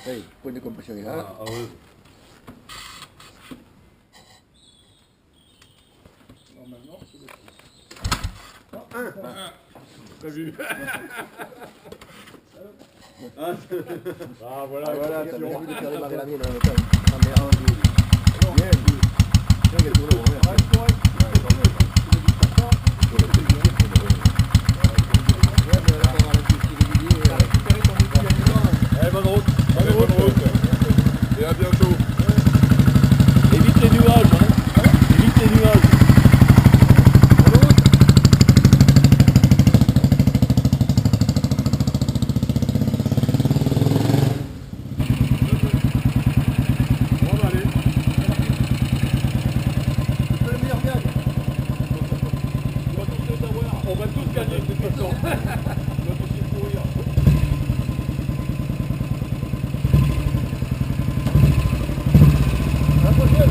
Hey, point de compression est là. Ah oui. Normalement, c'est le T'as vu? Ah voilà, Ah, voilà, t'as attention. bien vu de faire démarrer la mienne en même temps. Ah, mais un, deux. Bien, deux. Tiens, qu'elle tourne, on revient. Correct, correct. Ouais, quand même. Ouais, c'est bien. Ouais, mais là, on va la petite régulier. T'as récupéré ton outil amusant. Allez, bonne route. Allez, bonne route. Et à bientôt. Évite les nuages, hein. Évite les nuages. Bon, bah, allez. On va tous gagner de toute façon. On va tous y courir. À la prochaine.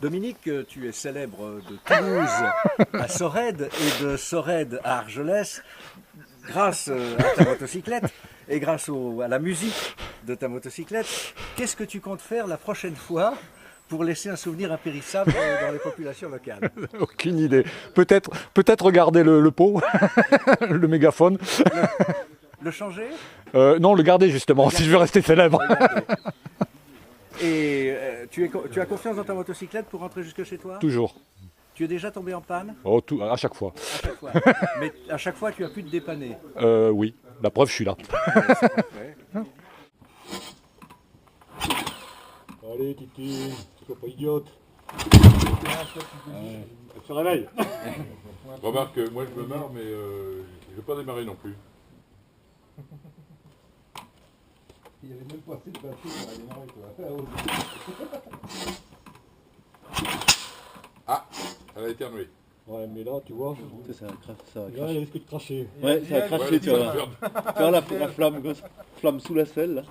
Dominique, tu es célèbre de Toulouse à Sorède et de Sorède à Argelès grâce à ta motocyclette et grâce à la musique de ta motocyclette. Qu'est-ce que tu comptes faire la prochaine fois pour laisser un souvenir impérissable dans les populations locales? Aucune idée. Peut-être regarder le pot, le mégaphone. Le changer? Non, le garder justement, si je veux rester célèbre. Regardez. Et tu as confiance dans ta motocyclette pour rentrer jusque chez toi? Toujours. Tu es déjà tombé en panne? Oh, à chaque fois. À chaque fois. Mais à chaque fois, tu as pu te dépanner. Oui, la preuve, je suis là. C'est parfait. Allez, Titi, sois pas idiote. Elle se réveille. Remarque, moi je me marre, mais je vais pas démarrer non plus. Il n'y avait même pas assez de batterie pour la démarrer, quoi. Ah, elle a éternué. Ouais, mais là, tu vois, Ça va là, il risque de cracher. Ouais, ça va cracher, tu vois. Tu vois la flamme sous la selle, là.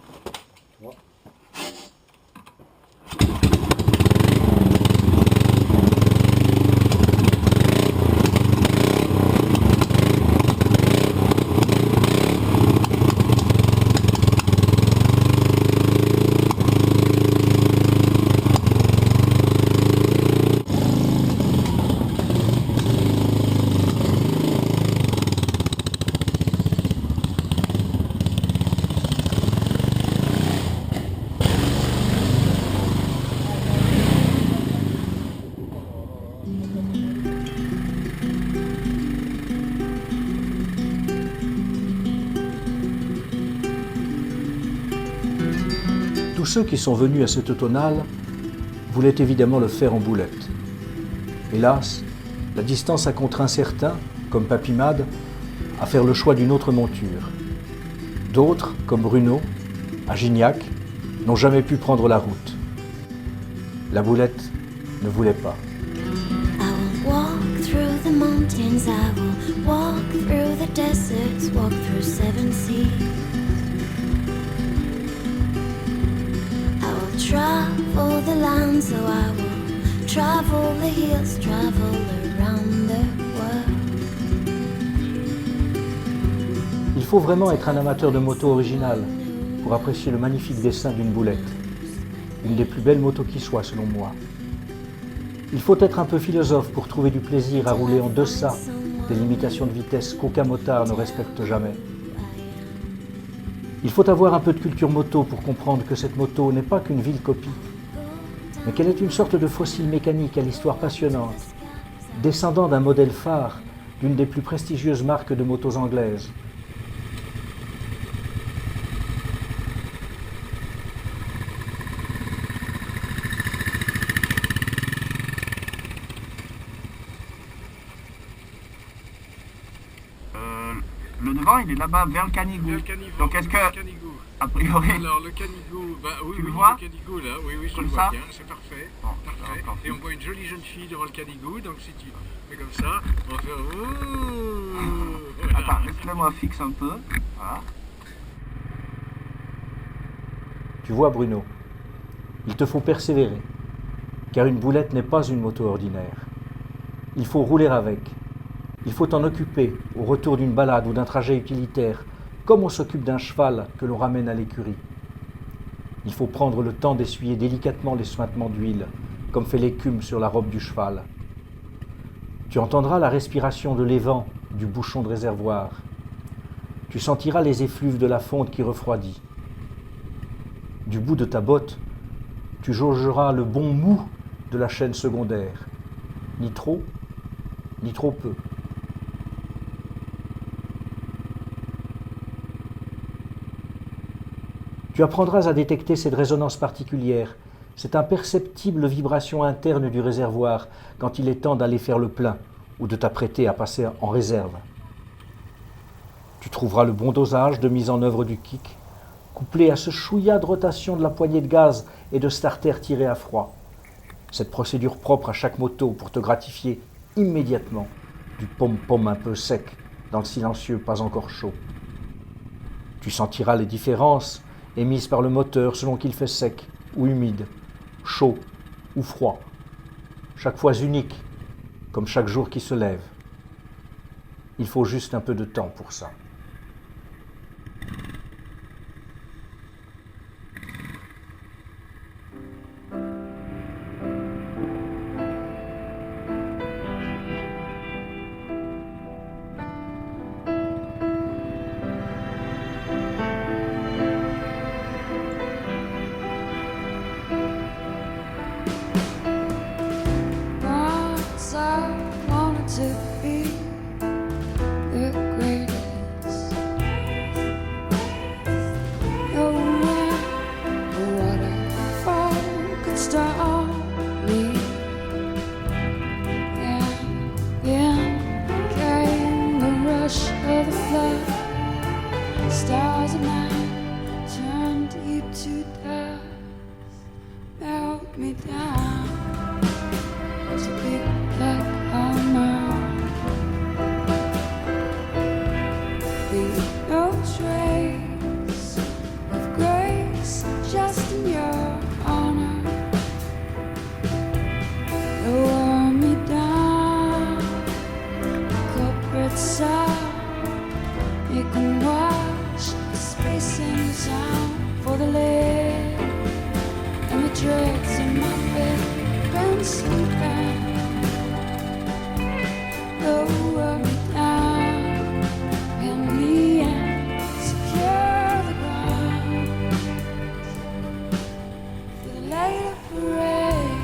Tous ceux qui sont venus à cette automnale voulaient évidemment le faire en boulette. Hélas, la distance a contraint certains, comme Papimade, à faire le choix d'une autre monture. D'autres, comme Bruno, à Gignac, n'ont jamais pu prendre la route. La boulette ne voulait pas. I will walk through the mountains, I will walk through the deserts, walk through seven seas. I will travel the land, so I will travel the hills, travel around the world. Il faut vraiment être un amateur de moto originale pour apprécier le magnifique dessin d'une boulette. Une des plus belles motos qui soit, selon moi. Il faut être un peu philosophe pour trouver du plaisir à rouler en deçà des limitations de vitesse qu'aucun motard ne respecte jamais. Il faut avoir un peu de culture moto pour comprendre que cette moto n'est pas qu'une vile copie, mais qu'elle est une sorte de fossile mécanique à l'histoire passionnante, descendant d'un modèle phare d'une des plus prestigieuses marques de motos anglaises. Le devant, il est là-bas, vers le Canigou. Donc est-ce que, a priori, Alors le Canigou, bah oui, Tu le oui, vois le Canigou là, oui, oui, je Comme le ça vois bien, c'est parfait. Bon, Parfait. d'accord. Et on voit une jolie jeune fille devant le Canigou, donc si tu fais comme ça, on va faire ouh. Fais-moi fixe un peu. Voilà. Tu vois, Bruno, il te faut persévérer, car une boulette n'est pas une moto ordinaire. Il faut rouler avec. Il faut t'en occuper au retour d'une balade ou d'un trajet utilitaire, comme on s'occupe d'un cheval que l'on ramène à l'écurie. Il faut prendre le temps d'essuyer délicatement les suintements d'huile, comme fait l'écume sur la robe du cheval. Tu entendras la respiration de l'évent du bouchon de réservoir. Tu sentiras les effluves de la fonte qui refroidit. Du bout de ta botte, tu jaugeras le bon mou de la chaîne secondaire. Ni trop, ni trop peu. Tu apprendras à détecter cette résonance particulière, cette imperceptible vibration interne du réservoir quand il est temps d'aller faire le plein ou de t'apprêter à passer en réserve. Tu trouveras le bon dosage de mise en œuvre du kick, couplé à ce chouïa de rotation de la poignée de gaz et de starter tiré à froid. Cette procédure propre à chaque moto pour te gratifier immédiatement du pom-pom un peu sec dans le silencieux pas encore chaud. Tu sentiras les différences émises par le moteur selon qu'il fait sec ou humide, chaud ou froid, chaque fois unique, comme chaque jour qui se lève. Il faut juste un peu de temps pour ça. Once I wanted to be the greatest. No matter what I fall could stop me. And then came the rush of the flood. Stars at night turn deep to dust, melt me down. To be like I'm leave no trace of grace, just in your honor. Lower me down, corporate side. You can watch the space and sound for the lid and the dregs in my bed. Been sleeping, lower me down, pin me and secure the ground for the later parade.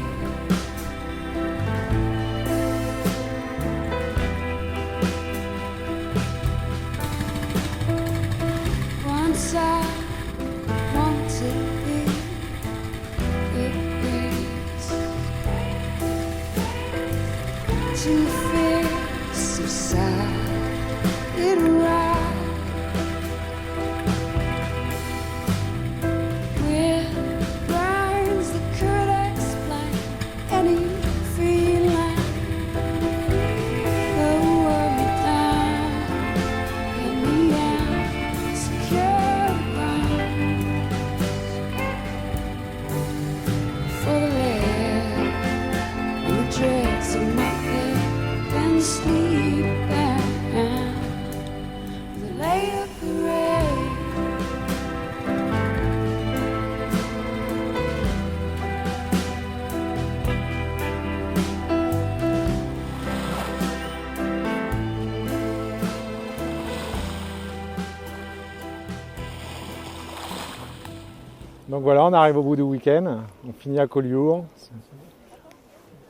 Once I want to be the greatest. To face society right with brains that could explain any feeling. Lower me down in the end, secure the ground for the lead and the dregs of my head. Been sleeping, the later parade. Donc voilà, on arrive au bout du week-end. On finit à Collioure.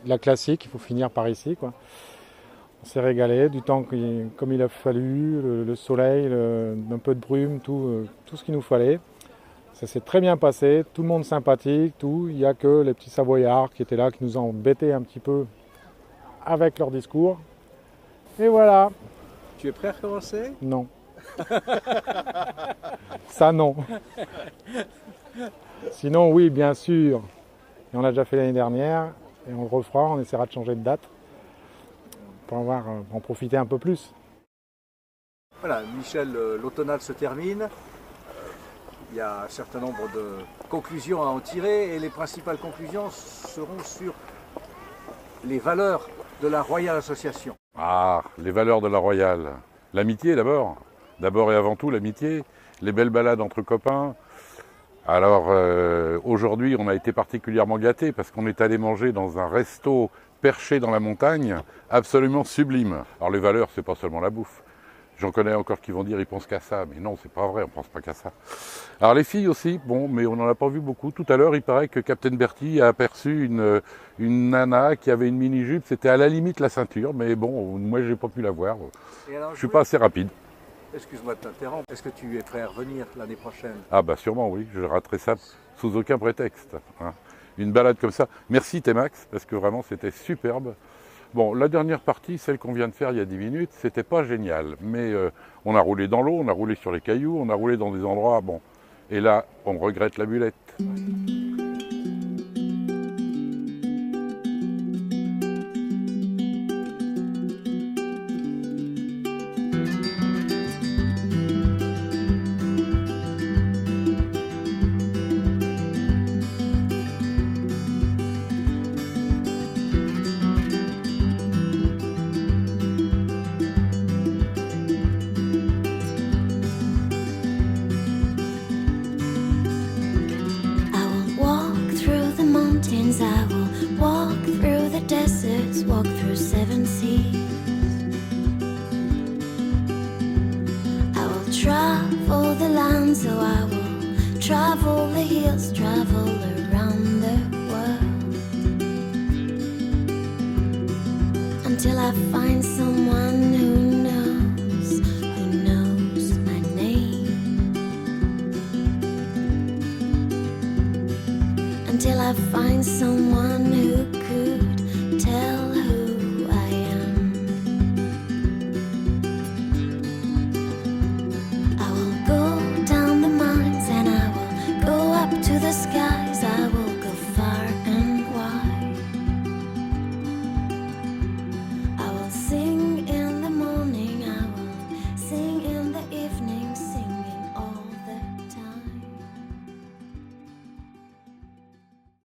La classique, il faut finir par ici, quoi. On s'est régalé, du temps comme il a fallu, le soleil, un peu de brume, tout ce qu'il nous fallait. Ça s'est très bien passé, tout le monde sympathique, tout. Il n'y a que les petits Savoyards qui étaient là, qui nous ont embêtés un petit peu avec leur discours. Et voilà. Tu es prêt à recommencer? Non. Ça non. Sinon oui, bien sûr. Et on l'a déjà fait l'année dernière et on le refera, on essaiera de changer de date pour en profiter un peu plus. Voilà, Michel, l'automnal se termine. Il y a un certain nombre de conclusions à en tirer et les principales conclusions seront sur les valeurs de la Royale Association. Ah, les valeurs de la Royale. L'amitié d'abord. D'abord et avant tout l'amitié. Les belles balades entre copains. Alors aujourd'hui on a été particulièrement gâtés parce qu'on est allé manger dans un resto perché dans la montagne, absolument sublime. Alors les valeurs, c'est pas seulement la bouffe. J'en connais encore qui vont dire ils pensent qu'à ça, mais non, c'est pas vrai, on pense pas qu'à ça. Alors les filles aussi, bon, mais on n'en a pas vu beaucoup. Tout à l'heure, il paraît que Captain Bertie a aperçu une nana qui avait une mini-jupe, c'était à la limite la ceinture, mais bon, moi j'ai pas pu la voir. Je suis pas assez rapide. Excuse-moi de t'interrompre, est-ce que tu es prêt à revenir l'année prochaine? Ah bah sûrement oui, je raterai ça sous aucun prétexte. Hein. Une balade comme ça. Merci T-Max, parce que vraiment c'était superbe. Bon, la dernière partie, celle qu'on vient de faire il y a 10 minutes, c'était pas génial. Mais on a roulé dans l'eau, on a roulé sur les cailloux, on a roulé dans des endroits, bon. Et là, on regrette la bulette. I will walk through the deserts, walk through 7 seas. I will travel the land, so I will travel the hills, travel around the world, until I find someone who knows my name, until I find someone